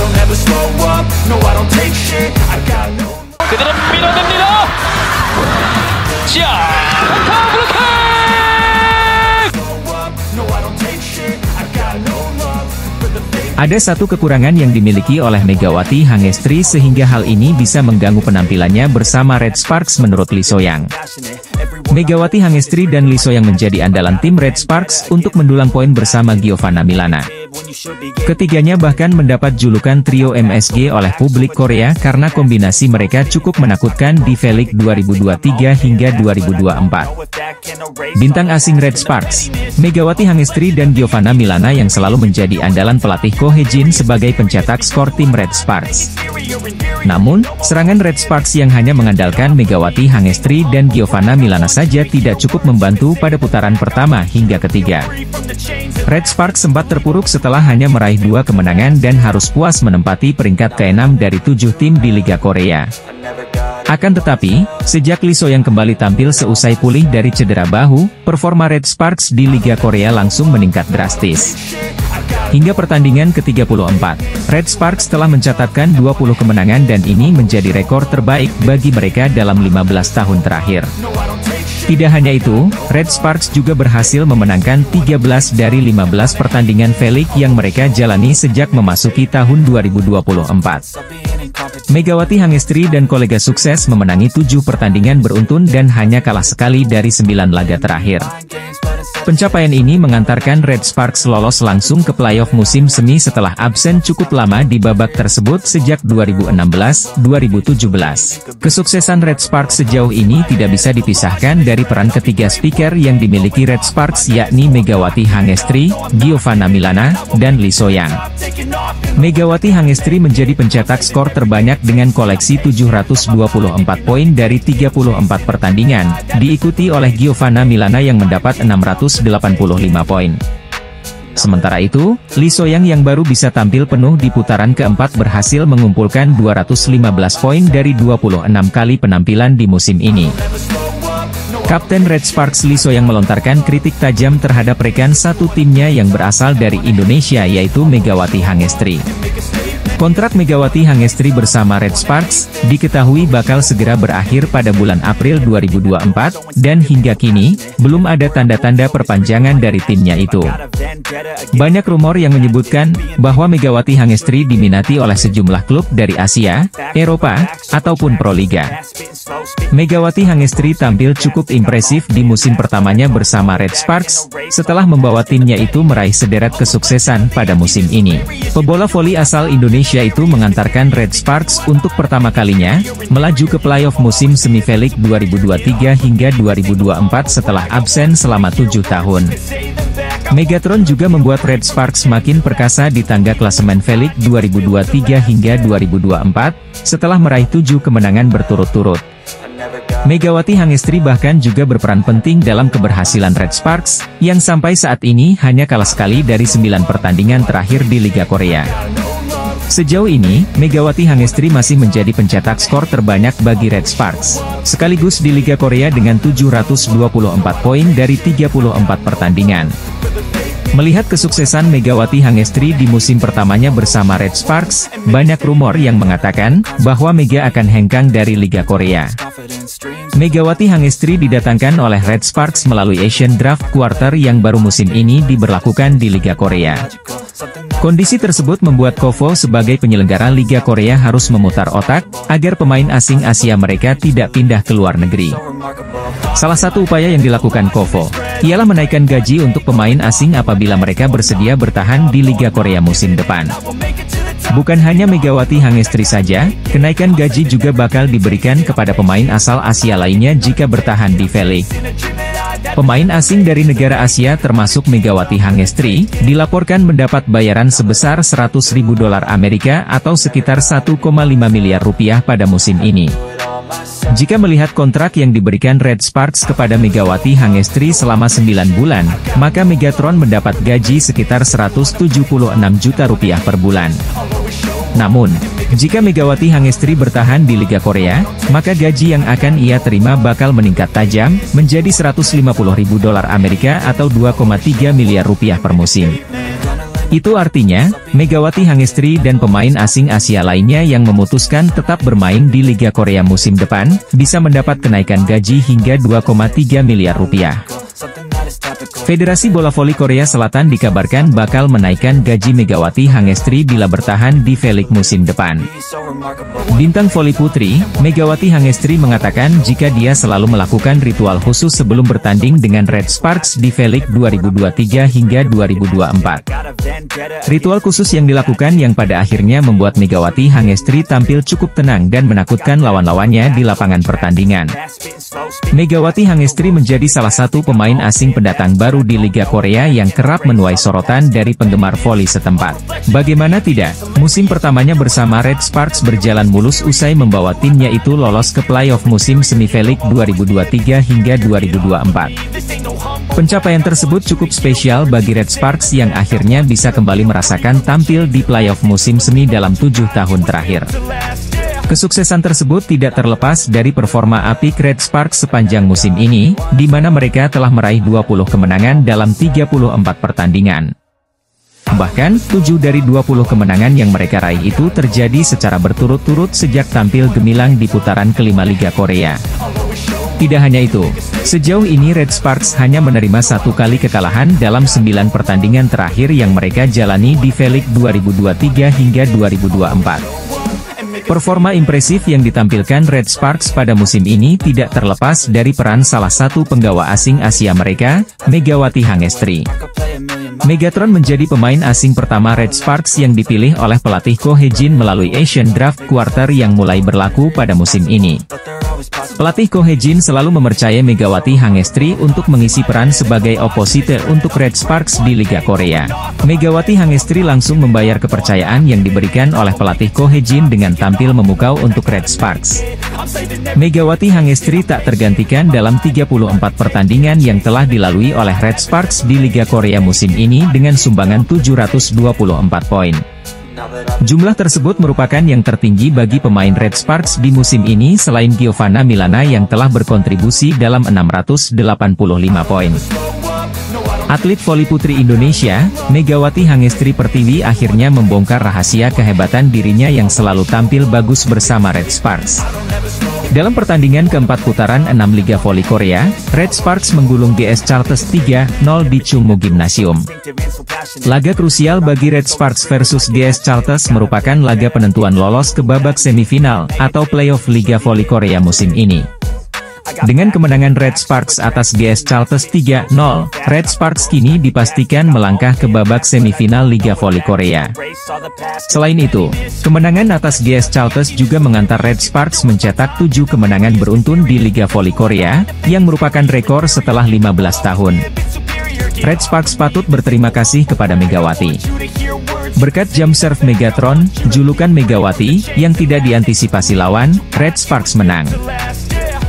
don't ever slow up, no I don't take shit, I got no. 그대로 밀어냅니다. 자, 안타 블로킹! No I don't take shit, I got no love for the fake. Ada satu kekurangan yang dimiliki oleh Megawati Hangestri sehingga hal ini bisa mengganggu penampilannya bersama Red Sparks menurut Lee Soyang. Megawati Hangestri dan Lee Soyang menjadi andalan tim Red Sparks untuk mendulang poin bersama Giovanna Milana. Ketiganya bahkan mendapat julukan trio MSG oleh publik Korea karena kombinasi mereka cukup menakutkan di V-League 2023 hingga 2024. Bintang asing Red Sparks, Megawati Hangestri dan Giovanna Milana yang selalu menjadi andalan pelatih Ko Hye-jin sebagai pencetak skor tim Red Sparks. Namun, serangan Red Sparks yang hanya mengandalkan Megawati Hangestri dan Giovanna Milana saja tidak cukup membantu pada putaran pertama hingga ketiga. Red Sparks sempat terpuruk setelah hanya meraih 2 kemenangan dan harus puas menempati peringkat ke-6 dari 7 tim di Liga Korea. Akan tetapi, sejak Lee Soyang kembali tampil seusai pulih dari cedera bahu, performa Red Sparks di Liga Korea langsung meningkat drastis. Hingga pertandingan ke-34, Red Sparks telah mencatatkan 20 kemenangan dan ini menjadi rekor terbaik bagi mereka dalam 15 tahun terakhir. Tidak hanya itu, Red Sparks juga berhasil memenangkan 13 dari 15 pertandingan V-League yang mereka jalani sejak memasuki tahun 2024. Megawati Hangestri dan kolega sukses memenangi 7 pertandingan beruntun dan hanya kalah sekali dari 9 laga terakhir. Pencapaian ini mengantarkan Red Sparks lolos langsung ke playoff musim semi setelah absen cukup lama di babak tersebut sejak 2016-2017. Kesuksesan Red Sparks sejauh ini tidak bisa dipisahkan dari peran ketiga speaker yang dimiliki Red Sparks yakni Megawati Hangestri, Giovanna Milana, dan Lee Soyang. Megawati Hangestri menjadi pencetak skor terbanyak dengan koleksi 724 poin dari 34 pertandingan, diikuti oleh Giovanna Milana yang mendapat 685 poin. Sementara itu, Lee Soyang yang baru bisa tampil penuh di putaran keempat berhasil mengumpulkan 215 poin dari 26 kali penampilan di musim ini. Kapten Red Sparks Lee Soyang melontarkan kritik tajam terhadap rekan satu timnya yang berasal dari Indonesia yaitu Megawati Hangestri. Kontrak Megawati Hangestri bersama Red Sparks diketahui bakal segera berakhir pada bulan April 2024, dan hingga kini, belum ada tanda-tanda perpanjangan dari timnya itu. Banyak rumor yang menyebutkan bahwa Megawati Hangestri diminati oleh sejumlah klub dari Asia, Eropa, ataupun Proliga. Megawati Hangestri tampil cukup impresif di musim pertamanya bersama Red Sparks, setelah membawa timnya itu meraih sederet kesuksesan pada musim ini. Pebola voli asal Indonesia itu mengantarkan Red Sparks untuk pertama kalinya melaju ke playoff musim semi V-League 2023 hingga 2024 setelah absen selama 7 tahun. Megatron juga membuat Red Sparks makin perkasa di tangga klasemen V-League 2023 hingga 2024, setelah meraih 7 kemenangan berturut-turut. Megawati Hangestri bahkan juga berperan penting dalam keberhasilan Red Sparks, yang sampai saat ini hanya kalah sekali dari 9 pertandingan terakhir di Liga Korea. Sejauh ini, Megawati Hangestri masih menjadi pencetak skor terbanyak bagi Red Sparks, sekaligus di Liga Korea dengan 724 poin dari 34 pertandingan. Melihat kesuksesan Megawati Hangestri di musim pertamanya bersama Red Sparks, banyak rumor yang mengatakan bahwa Mega akan hengkang dari Liga Korea. Megawati Hangestri didatangkan oleh Red Sparks melalui Asian Draft Quarter yang baru musim ini diberlakukan di Liga Korea. Kondisi tersebut membuat KOFO sebagai penyelenggara Liga Korea harus memutar otak, agar pemain asing Asia mereka tidak pindah ke luar negeri. Salah satu upaya yang dilakukan KOFO, ialah menaikkan gaji untuk pemain asing apabila mereka bersedia bertahan di Liga Korea musim depan. Bukan hanya Megawati Hangestri saja, kenaikan gaji juga bakal diberikan kepada pemain asal Asia lainnya jika bertahan di V-League. Pemain asing dari negara Asia termasuk Megawati Hangestri, dilaporkan mendapat bayaran sebesar $100.000 Amerika atau sekitar 1,5 miliar rupiah pada musim ini. Jika melihat kontrak yang diberikan Red Sparks kepada Megawati Hangestri selama 9 bulan, maka Megatron mendapat gaji sekitar 176 juta rupiah per bulan. Namun, jika Megawati Hangestri bertahan di Liga Korea, maka gaji yang akan ia terima bakal meningkat tajam, menjadi $150.000 Amerika atau 2,3 miliar rupiah per musim. Itu artinya, Megawati Hangestri dan pemain asing Asia lainnya yang memutuskan tetap bermain di Liga Korea musim depan, bisa mendapat kenaikan gaji hingga 2,3 miliar rupiah. Federasi Bola Voli Korea Selatan dikabarkan bakal menaikkan gaji Megawati Hangestri bila bertahan di V-League musim depan. Bintang voli putri, Megawati Hangestri mengatakan jika dia selalu melakukan ritual khusus sebelum bertanding dengan Red Sparks di V-League 2023 hingga 2024. Ritual khusus yang dilakukan yang pada akhirnya membuat Megawati Hangestri tampil cukup tenang dan menakutkan lawan-lawannya di lapangan pertandingan. Megawati Hangestri menjadi salah satu pemain asing pendatang baru di Liga Korea yang kerap menuai sorotan dari penggemar voli setempat. Bagaimana tidak, musim pertamanya bersama Red Sparks berjalan mulus usai membawa timnya itu lolos ke playoff musim semi V-League 2023 hingga 2024. Pencapaian tersebut cukup spesial bagi Red Sparks yang akhirnya bisa kembali merasakan tampil di playoff musim semi dalam 7 tahun terakhir. Kesuksesan tersebut tidak terlepas dari performa apik Red Sparks sepanjang musim ini, di mana mereka telah meraih 20 kemenangan dalam 34 pertandingan. Bahkan, 7 dari 20 kemenangan yang mereka raih itu terjadi secara berturut-turut sejak tampil gemilang di putaran kelima Liga Korea. Tidak hanya itu, sejauh ini Red Sparks hanya menerima 1 kali kekalahan dalam 9 pertandingan terakhir yang mereka jalani di V-League 2023 hingga 2024. Performa impresif yang ditampilkan Red Sparks pada musim ini tidak terlepas dari peran salah satu penggawa asing Asia mereka, Megawati Hangestri. Megatron menjadi pemain asing pertama Red Sparks yang dipilih oleh pelatih Ko Hae-jin melalui Asian Draft Quarter yang mulai berlaku pada musim ini. Pelatih Ko Hae-jin selalu mempercayai Megawati Hangestri untuk mengisi peran sebagai oposite untuk Red Sparks di Liga Korea. Megawati Hangestri langsung membayar kepercayaan yang diberikan oleh pelatih Ko Hae-jin dengan tampil memukau untuk Red Sparks. Megawati Hangestri tak tergantikan dalam 34 pertandingan yang telah dilalui oleh Red Sparks di Liga Korea musim ini dengan sumbangan 724 poin. Jumlah tersebut merupakan yang tertinggi bagi pemain Red Sparks di musim ini selain Giovanna Milana yang telah berkontribusi dalam 685 poin. Atlet voli putri Indonesia, Megawati Hangestri Pertiwi akhirnya membongkar rahasia kehebatan dirinya yang selalu tampil bagus bersama Red Sparks. Dalam pertandingan keempat putaran 6 Liga Voli Korea, Red Sparks menggulung GS Chartes 3-0 di Chungmu Gymnasium. Laga krusial bagi Red Sparks versus GS Chartes merupakan laga penentuan lolos ke babak semifinal atau playoff Liga Voli Korea musim ini. Dengan kemenangan Red Sparks atas GS Chartes 3-0, Red Sparks kini dipastikan melangkah ke babak semifinal Liga Voli Korea. Selain itu, kemenangan atas GS Chartes juga mengantar Red Sparks mencetak 7 kemenangan beruntun di Liga Voli Korea, yang merupakan rekor setelah 15 tahun. Red Sparks patut berterima kasih kepada Megawati. Berkat jump serve Megatron, julukan Megawati, yang tidak diantisipasi lawan, Red Sparks menang.